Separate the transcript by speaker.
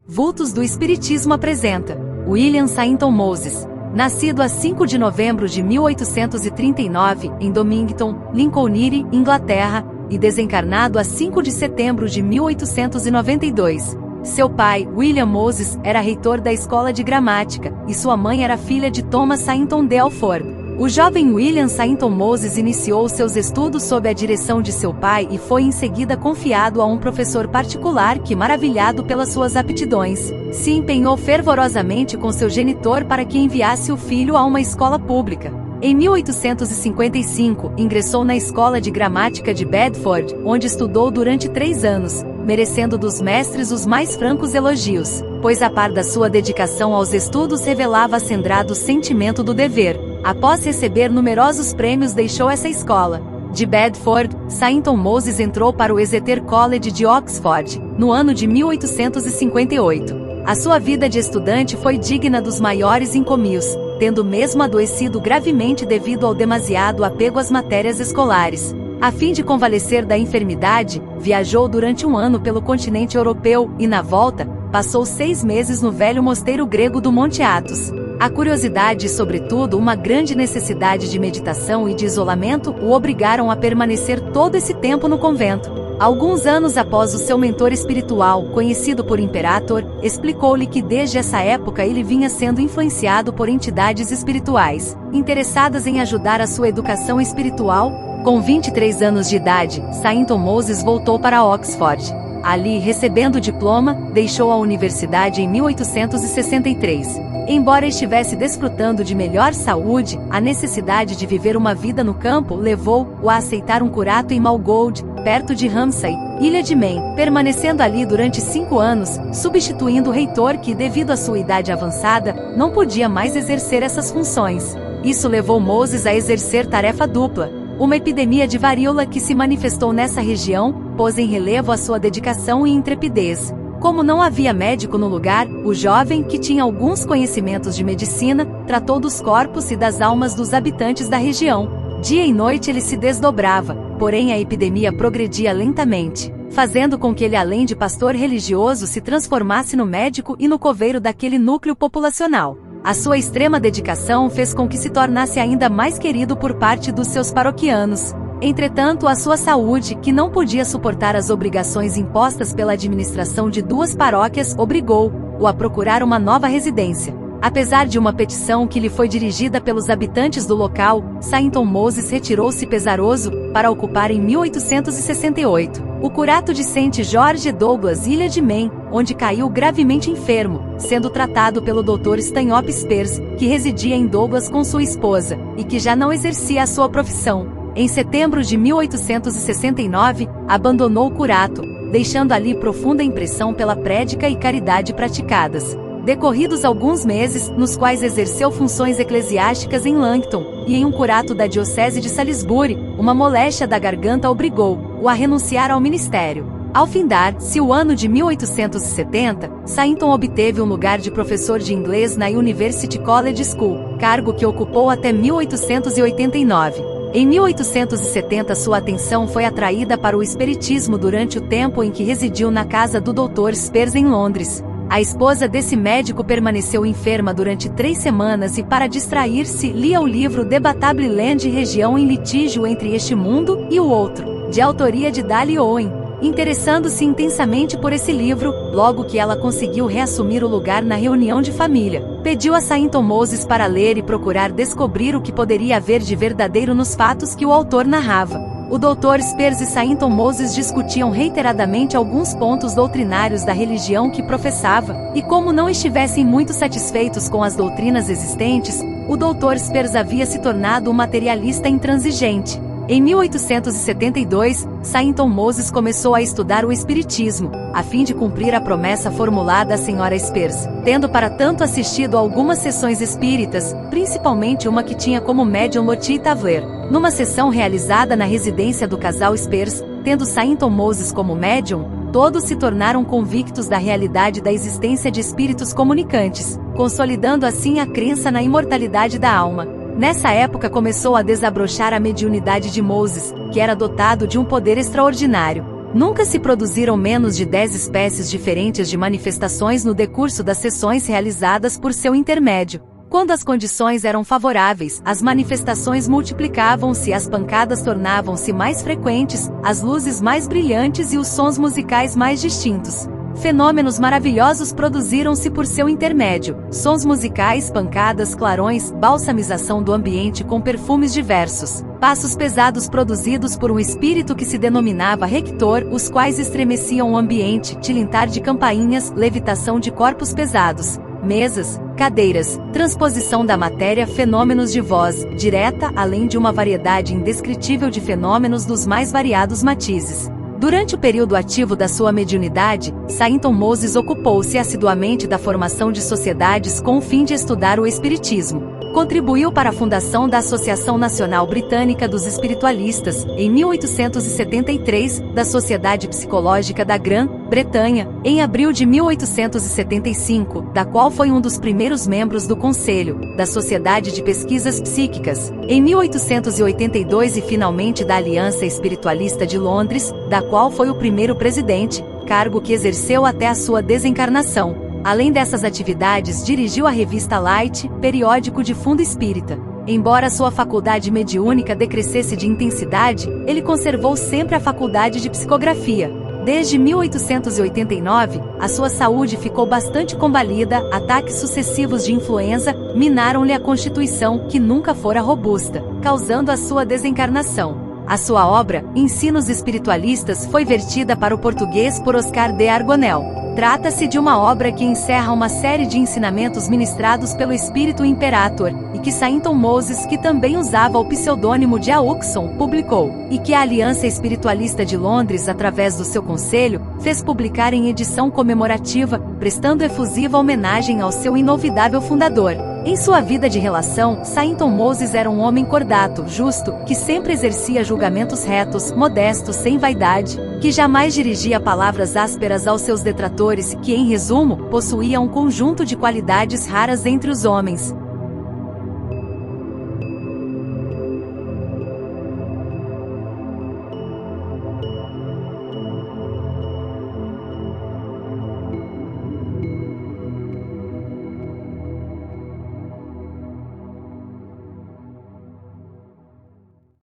Speaker 1: Vultos do Espiritismo apresenta William Sainton Moses. Nascido a 5 de novembro de 1839, em Domington, Lincolnshire, Inglaterra, e desencarnado a 5 de setembro de 1892. Seu pai, William Moses, era reitor da escola de gramática, e sua mãe era filha de Thomas Sainton de Alford. O jovem William Sainton Moses iniciou seus estudos sob a direção de seu pai e foi em seguida confiado a um professor particular que, maravilhado pelas suas aptidões, se empenhou fervorosamente com seu genitor para que enviasse o filho a uma escola pública. Em 1855, ingressou na Escola de Gramática de Bedford, onde estudou durante 3 anos, merecendo dos mestres os mais francos elogios, pois a par da sua dedicação aos estudos revelava acendrado sentimento do dever. Após receber numerosos prêmios, deixou essa escola. De Bedford, Sainton Moses entrou para o Exeter College de Oxford, no ano de 1858. A sua vida de estudante foi digna dos maiores encomios, tendo mesmo adoecido gravemente devido ao demasiado apego às matérias escolares. A fim de convalescer da enfermidade, viajou durante 1 ano pelo continente europeu e, na volta, passou 6 meses no velho mosteiro grego do Monte Athos. A curiosidade e, sobretudo, uma grande necessidade de meditação e de isolamento o obrigaram a permanecer todo esse tempo no convento. Alguns anos após, o seu mentor espiritual, conhecido por Imperator, explicou-lhe que desde essa época ele vinha sendo influenciado por entidades espirituais, interessadas em ajudar a sua educação espiritual. Com 23 anos de idade, Sainton Moses voltou para Oxford. Ali, recebendo o diploma, deixou a universidade em 1863. Embora estivesse desfrutando de melhor saúde, a necessidade de viver uma vida no campo levou-o a aceitar um curato em Malgold, perto de Ramsay, Ilha de Man, permanecendo ali durante 5 anos, substituindo o reitor que, devido à sua idade avançada, não podia mais exercer essas funções. Isso levou Moses a exercer tarefa dupla. Uma epidemia de varíola que se manifestou nessa região pôs em relevo a sua dedicação e intrepidez. Como não havia médico no lugar, o jovem, que tinha alguns conhecimentos de medicina, tratou dos corpos e das almas dos habitantes da região. Dia e noite ele se desdobrava, porém a epidemia progredia lentamente, fazendo com que ele, além de pastor religioso, se transformasse no médico e no coveiro daquele núcleo populacional. A sua extrema dedicação fez com que se tornasse ainda mais querido por parte dos seus paroquianos. Entretanto, a sua saúde, que não podia suportar as obrigações impostas pela administração de 2 paróquias, obrigou-o a procurar uma nova residência. Apesar de uma petição que lhe foi dirigida pelos habitantes do local, Sainton Moses retirou-se pesaroso, para ocupar em 1868 o curato de St. George Douglas, Ilha de Man, onde caiu gravemente enfermo, sendo tratado pelo Dr. Stanhope Spears, que residia em Douglas com sua esposa, e que já não exercia a sua profissão. Em setembro de 1869, abandonou o curato, deixando ali profunda impressão pela prédica e caridade praticadas. Decorridos alguns meses, nos quais exerceu funções eclesiásticas em Langton, e em um curato da diocese de Salisbury, uma moléstia da garganta obrigou-o a renunciar ao ministério. Ao findar-se o ano de 1870, Sainton obteve um lugar de professor de inglês na University College School, cargo que ocupou até 1889. Em 1870 sua atenção foi atraída para o espiritismo durante o tempo em que residiu na casa do Dr. Spears em Londres. A esposa desse médico permaneceu enferma durante 3 semanas e, para distrair-se, lia o livro Debatable Land, Região em Litígio entre este Mundo e o Outro, de autoria de Dali Owen. Interessando-se intensamente por esse livro, logo que ela conseguiu reassumir o lugar na reunião de família, pediu a Sainton Moses para ler e procurar descobrir o que poderia haver de verdadeiro nos fatos que o autor narrava. O Dr. Spears e Sainton Moses discutiam reiteradamente alguns pontos doutrinários da religião que professava, e como não estivessem muito satisfeitos com as doutrinas existentes, o Dr. Spears havia se tornado um materialista intransigente. Em 1872, Sainton Moses começou a estudar o espiritismo, a fim de cumprir a promessa formulada à Sra. Spears, tendo para tanto assistido a algumas sessões espíritas, principalmente uma que tinha como médium Lottie Tavler. Numa sessão realizada na residência do casal Spears, tendo Sainton Moses como médium, todos se tornaram convictos da realidade da existência de espíritos comunicantes, consolidando assim a crença na imortalidade da alma. Nessa época começou a desabrochar a mediunidade de Moses, que era dotado de um poder extraordinário. Nunca se produziram menos de 10 espécies diferentes de manifestações no decurso das sessões realizadas por seu intermédio. Quando as condições eram favoráveis, as manifestações multiplicavam-se, as pancadas tornavam-se mais frequentes, as luzes mais brilhantes e os sons musicais mais distintos. Fenômenos maravilhosos produziram-se por seu intermédio: sons musicais, pancadas, clarões, balsamização do ambiente com perfumes diversos, passos pesados produzidos por um espírito que se denominava rector, os quais estremeciam o ambiente, tilintar de campainhas, levitação de corpos pesados, mesas, cadeiras, transposição da matéria, fenômenos de voz direta, além de uma variedade indescritível de fenômenos dos mais variados matizes. Durante o período ativo da sua mediunidade, Sainton Moses ocupou-se assiduamente da formação de sociedades com o fim de estudar o espiritismo. Contribuiu para a fundação da Associação Nacional Britânica dos Espiritualistas, em 1873, da Sociedade Psicológica da Grã-Bretanha, em abril de 1875, da qual foi um dos primeiros membros do Conselho, da Sociedade de Pesquisas Psíquicas, em 1882 e finalmente da Aliança Espiritualista de Londres, da qual foi o primeiro presidente, cargo que exerceu até a sua desencarnação. Além dessas atividades, dirigiu a revista Light, periódico de fundo espírita. Embora sua faculdade mediúnica decrescesse de intensidade, ele conservou sempre a faculdade de psicografia. Desde 1889, a sua saúde ficou bastante combalida, ataques sucessivos de influenza minaram-lhe a constituição, que nunca fora robusta, causando a sua desencarnação. A sua obra, Ensinos Espiritualistas, foi vertida para o português por Oscar de Argonel. Trata-se de uma obra que encerra uma série de ensinamentos ministrados pelo Espírito Imperator, e que Sainton Moses, que também usava o pseudônimo de Auxon, publicou, e que a Aliança Espiritualista de Londres, através do seu conselho, fez publicar em edição comemorativa, prestando efusiva homenagem ao seu inovidável fundador. Em sua vida de relação, Sainton Moses era um homem cordato, justo, que sempre exercia julgamentos retos, modestos, sem vaidade, que jamais dirigia palavras ásperas aos seus detratores, que, em resumo, possuía um conjunto de qualidades raras entre os homens.